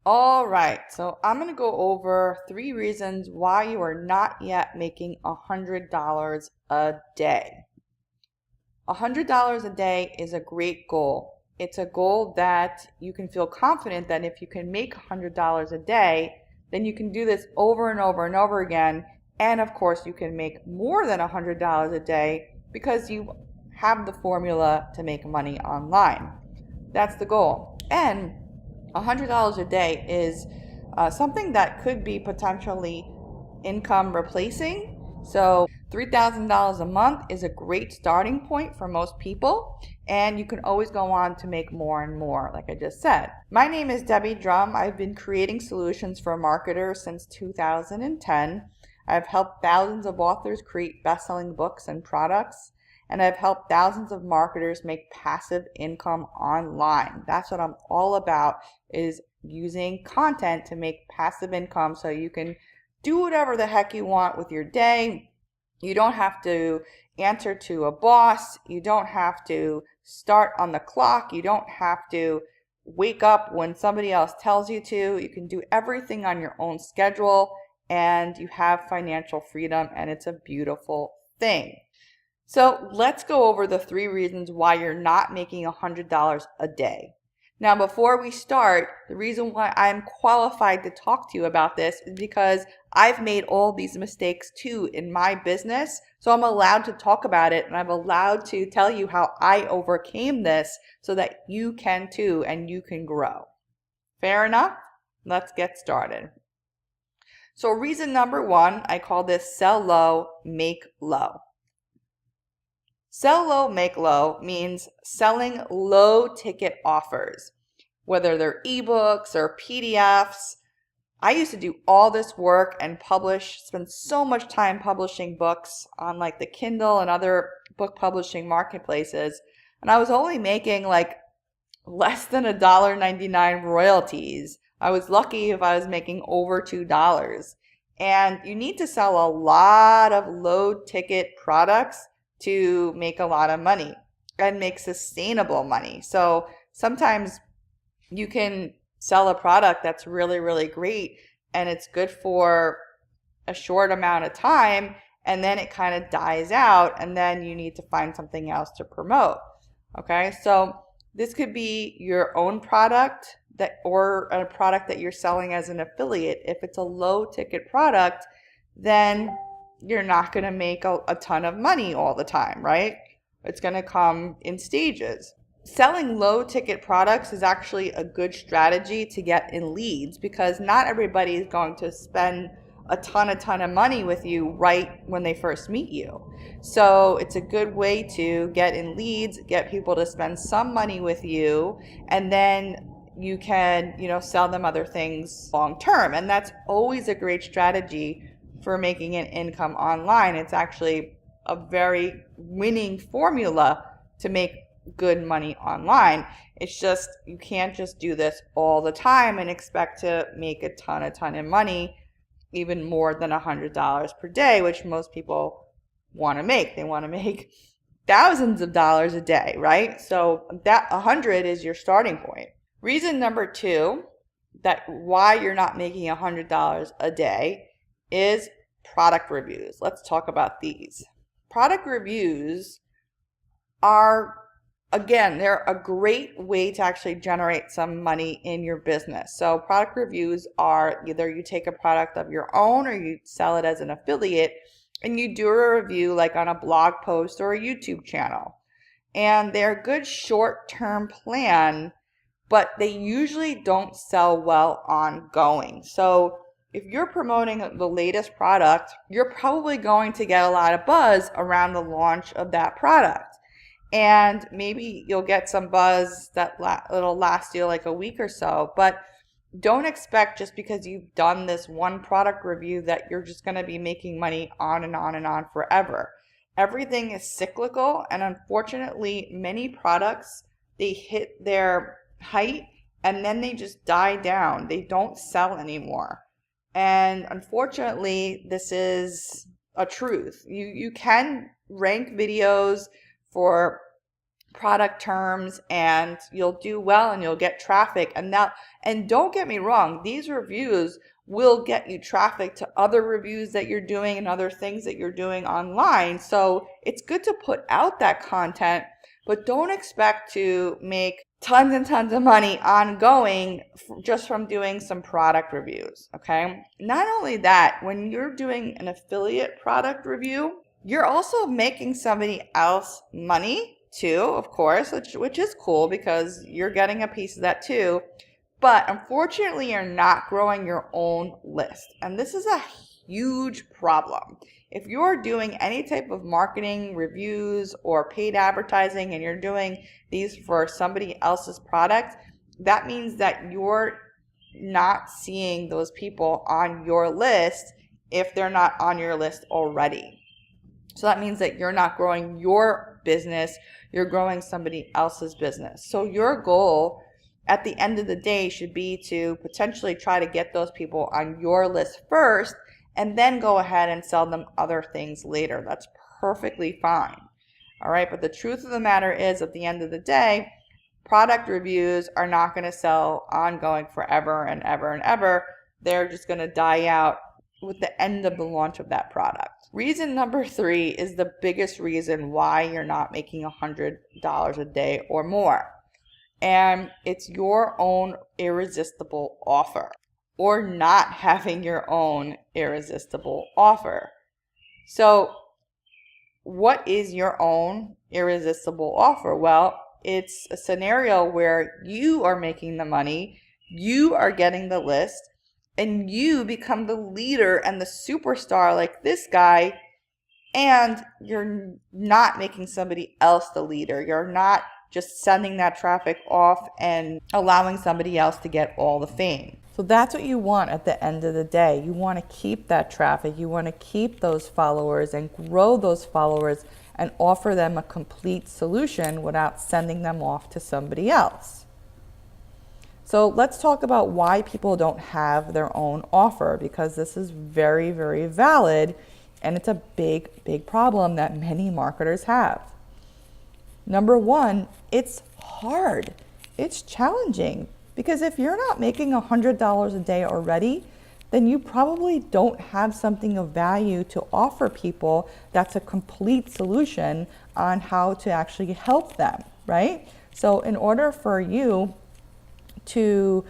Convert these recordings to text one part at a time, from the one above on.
All right, so I'm going to go over 3 reasons why you are not yet making $100 a day. $100 a day is a great goal. It's a goal that you can feel confident that if you can make $100 a day, then you can do this over and over and over again. And of course, you can make more than $100 a day because you have the formula to make money online. That's the goal. And $100 a day is something that could be potentially income replacing. So $3,000 a month is a great starting point for most people, and you can always go on to make more and more, like I just said. My name is Debbie Drum. I've been creating solutions for marketers since 2010. I've helped thousands of authors create best-selling books and products, and I've helped thousands of marketers make passive income online. That's what I'm all about, is using content to make passive income so you can do whatever the heck you want with your day. You don't have to answer to a boss. You don't have to start on the clock. You don't have to wake up when somebody else tells you to. You can do everything on your own schedule, and you have financial freedom, and it's a beautiful thing. So let's go over the 3 reasons why you're not making $100 a day. Now, before we start, the reason why I'm qualified to talk to you about this is because I've made all these mistakes too in my business. So I'm allowed to talk about it, and I'm allowed to tell you how I overcame this so that you can too, and you can grow. Fair enough? Let's get started. So reason number 1, I call this sell low, make low. Sell low, make low means selling low ticket offers, whether they're ebooks or PDFs. I used to do all this work and spend so much time publishing books on like the Kindle and other book publishing marketplaces. And I was only making like less than $1.99 royalties. I was lucky if I was making over $2. And you need to sell a lot of low ticket products to make a lot of money and make sustainable money. So sometimes you can sell a product that's really, really great and it's good for a short amount of time, and then it kind of dies out, and then you need to find something else to promote. Okay, so this could be your own product or a product that you're selling as an affiliate. If it's a low ticket product, then you're not going to make a ton of money all the time, right? It's going to come in stages. Selling low ticket products is actually a good strategy to get in leads, because not everybody is going to spend a ton of money with you right when they first meet you. So it's a good way to get in leads, get people to spend some money with you, and then you can, sell them other things long term. And that's always a great strategy for making an income online. It's actually a very winning formula to make good money online. It's just, you can't just do this all the time and expect to make a ton of money, even more than $100 per day, which most people want to make. They want to make thousands of dollars a day, right? So that 100 is your starting point. Reason number 2 that why you're not making $100 a day is product reviews. Let's talk about these. Product reviews are, again, they're a great way to actually generate some money in your business. So product reviews are either you take a product of your own or you sell it as an affiliate and you do a review like on a blog post or a YouTube channel. And they're a good short-term plan, but they usually don't sell well ongoing. So if you're promoting the latest product, you're probably going to get a lot of buzz around the launch of that product. And maybe you'll get some buzz that'll last you like a week or so, but don't expect just because you've done this one product review that you're just going to be making money on and on and on forever. Everything is cyclical, and unfortunately, many products, they hit their height and then they just die down. They don't sell anymore. And unfortunately, this is a truth. You can rank videos for product terms, and you'll do well and you'll get traffic. And don't get me wrong, these reviews will get you traffic to other reviews that you're doing and other things that you're doing online. So it's good to put out that content, but don't expect to make tons and tons of money ongoing just from doing some product reviews, okay? Not only that, when you're doing an affiliate product review, you're also making somebody else money too, of course, which is cool because you're getting a piece of that too. But unfortunately, you're not growing your own list. And this is a huge problem. If you're doing any type of marketing, reviews, or paid advertising, and you're doing these for somebody else's product, that means that you're not seeing those people on your list if they're not on your list already. So that means that you're not growing your business, you're growing somebody else's business. So your goal at the end of the day should be to potentially try to get those people on your list first and then go ahead and sell them other things later. That's perfectly fine. All right, but the truth of the matter is, at the end of the day, product reviews are not going to sell ongoing forever and ever and ever. They're just going to die out with the end of the launch of that product. Reason number 3 is the biggest reason why you're not making $100 a day or more. And it's your own irresistible offer, or not having your own irresistible offer. So what is your own irresistible offer? Well, it's a scenario where you are making the money, you are getting the list, and you become the leader and the superstar like this guy, and you're not making somebody else the leader. You're not just sending that traffic off and allowing somebody else to get all the fame. So that's what you want at the end of the day. You want to keep that traffic. You want to keep those followers and grow those followers and offer them a complete solution without sending them off to somebody else. So let's talk about why people don't have their own offer, because this is very, very valid, and it's a big, big problem that many marketers have. Number 1, it's hard. It's challenging, because if you're not making $100 a day already, then you probably don't have something of value to offer people that's a complete solution on how to actually help them, right? So in order for you to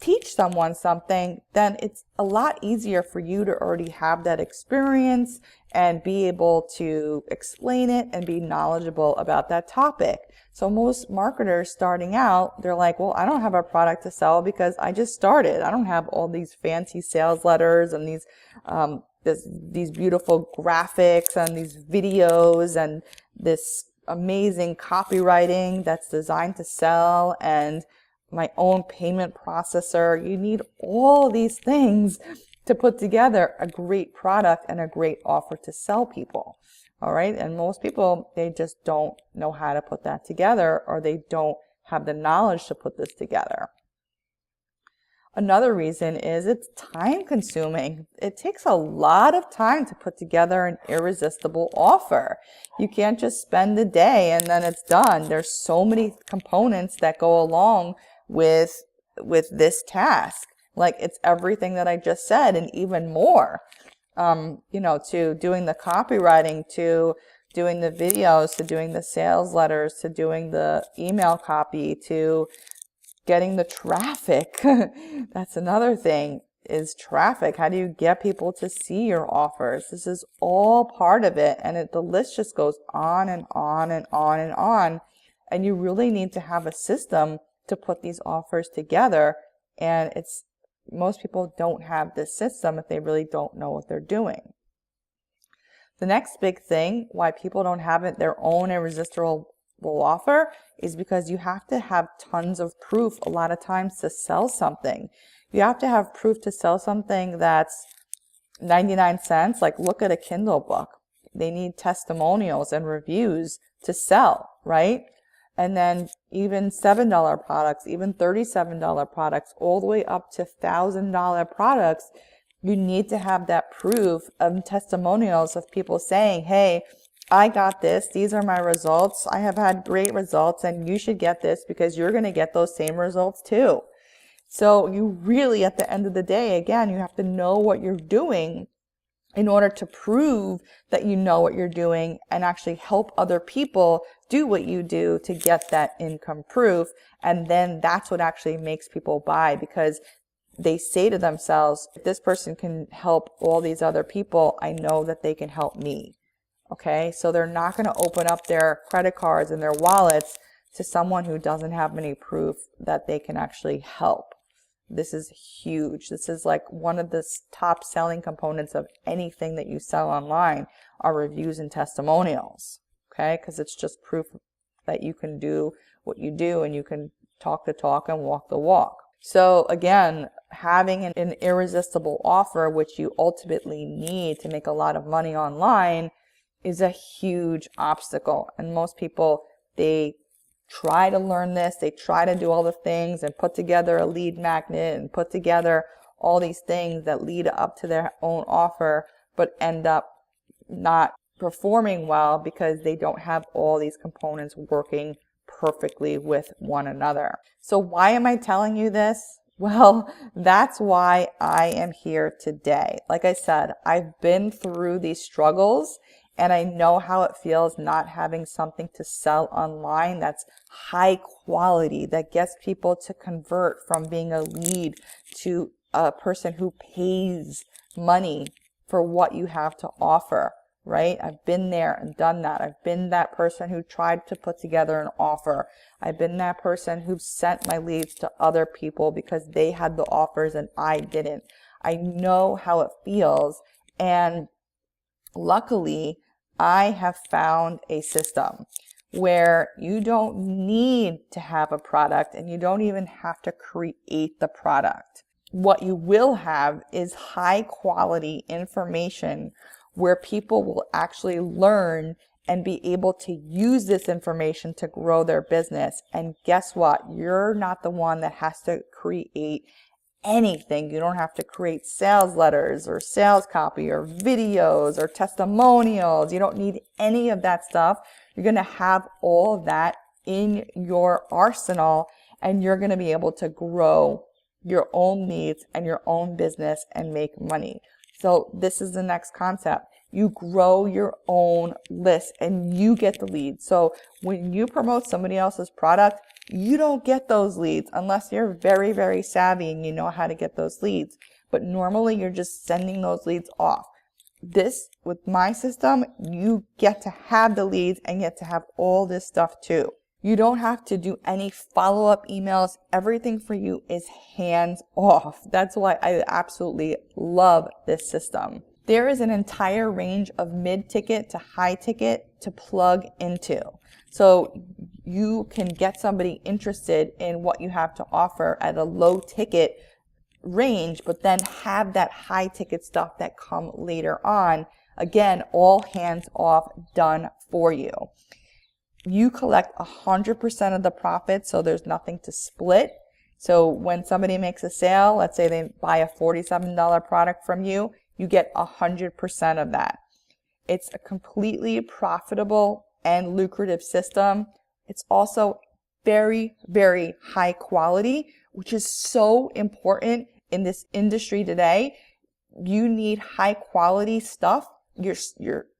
teach someone something, then it's a lot easier for you to already have that experience and be able to explain it and be knowledgeable about that topic. So most marketers starting out, they're like, well, I don't have a product to sell because I just started. I don't have all these fancy sales letters and these beautiful graphics and these videos and this amazing copywriting that's designed to sell, and my own payment processor. You need all these things to put together a great product and a great offer to sell people. All right. And most people, they just don't know how to put that together, or they don't have the knowledge to put this together. Another reason is it's time consuming. It takes a lot of time to put together an irresistible offer. You can't just spend a day and then it's done. There's so many components that go along with this task. Like, it's everything that I just said and even more. To doing the copywriting, to doing the videos, to doing the sales letters, to doing the email copy, to getting the traffic. That's another thing, is traffic. How do you get people to see your offers? This is all part of it, and the list just goes on and on and on and on. And you really need to have a system to put these offers together, and most people don't have this system if they really don't know what they're doing. The next big thing why people don't have their own irresistible offer is because you have to have tons of proof a lot of times to sell something. You have to have proof to sell something that's 99 cents. Like, look at a Kindle book. They need testimonials and reviews to sell, right? And then even $7 products, even $37 products, all the way up to $1,000 products, you need to have that proof of testimonials of people saying, hey, I got this. These are my results. I have had great results, and you should get this because you're going to get those same results too. So you really, at the end of the day, again, you have to know what you're doing in order to prove that you know what you're doing and actually help other people do what you do to get that income proof. And then that's what actually makes people buy, because they say to themselves, if this person can help all these other people, I know that they can help me. Okay, so they're not going to open up their credit cards and their wallets to someone who doesn't have any proof that they can actually help. This is huge. This is like one of the top selling components of anything that you sell online are reviews and testimonials. Okay, because it's just proof that you can do what you do and you can talk the talk and walk the walk. So again, having an irresistible offer, which you ultimately need to make a lot of money online, is a huge obstacle. And most people, they try to learn this, they try to do all the things and put together a lead magnet and put together all these things that lead up to their own offer, but end up not performing well because they don't have all these components working perfectly with one another. So why am I telling you this? Well, that's why I am here today. Like I said, I've been through these struggles, and I know how it feels not having something to sell online that's high quality, that gets people to convert from being a lead to a person who pays money for what you have to offer, right? I've been there and done that. I've been that person who tried to put together an offer. I've been that person who sent my leads to other people because they had the offers and I didn't. I know how it feels, and luckily, I have found a system where you don't need to have a product and you don't even have to create the product. What you will have is high quality information where people will actually learn and be able to use this information to grow their business. And guess what? You're not the one that has to create anything. You don't have to create sales letters or sales copy or videos or testimonials. You don't need any of that stuff. You're going to have all of that in your arsenal, and you're going to be able to grow your own needs and your own business and make money. So this is the next concept. You grow your own list and you get the leads. So when you promote somebody else's product, you don't get those leads unless you're very, very savvy and you know how to get those leads. But normally you're just sending those leads off. This, with my system, you get to have the leads and get to have all this stuff too. You don't have to do any follow-up emails. Everything for you is hands off. That's why I absolutely love this system. There is an entire range of mid-ticket to high-ticket to plug into. So you can get somebody interested in what you have to offer at a low-ticket range, but then have that high-ticket stuff that come later on. Again, all hands off, done for you. You collect 100% of the profit, so there's nothing to split. So when somebody makes a sale, let's say they buy a $47 product from you, you get 100% of that. It's a completely profitable and lucrative system. It's also very, very high quality, which is so important in this industry today. You need high quality stuff. Your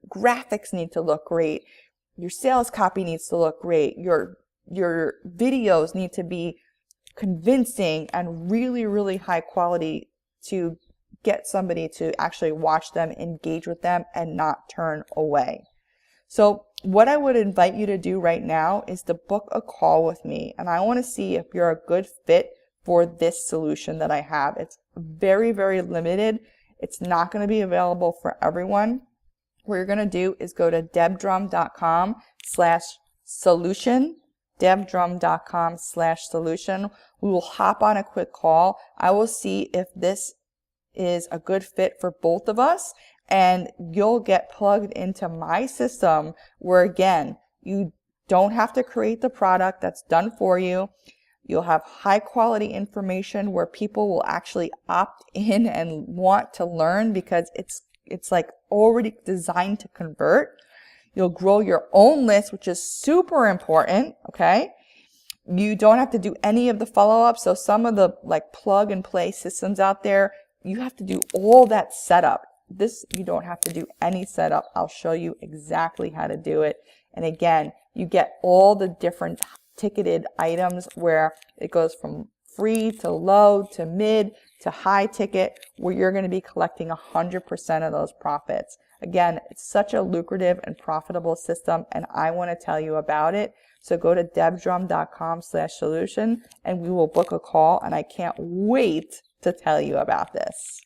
graphics need to look great. Your sales copy needs to look great. Your videos need to be convincing and really, really high quality to get somebody to actually watch them, engage with them, and not turn away. So what I would invite you to do right now is to book a call with me, and I want to see if you're a good fit for this solution that I have. It's very, very limited. It's not going to be available for everyone. What you're going to do is go to debdrum.com/solution, debdrum.com/solution. We will hop on a quick call. I will see if this is a good fit for both of us, and you'll get plugged into my system where, again, you don't have to create the product. That's done for you. You'll have high quality information where people will actually opt in and want to learn because it's like already designed to convert. You'll grow your own list, which is super important, okay? You don't have to do any of the follow-up. So some of the like plug and play systems out there, you have to do all that setup. This, you don't have to do any setup. I'll show you exactly how to do it. And again, you get all the different ticketed items where it goes from free to low to mid to high ticket, where you're going to be collecting 100% of those profits. Again, it's such a lucrative and profitable system, and I want to tell you about it. So go to debdrum.com/solution and we will book a call, and I can't wait to tell you about this.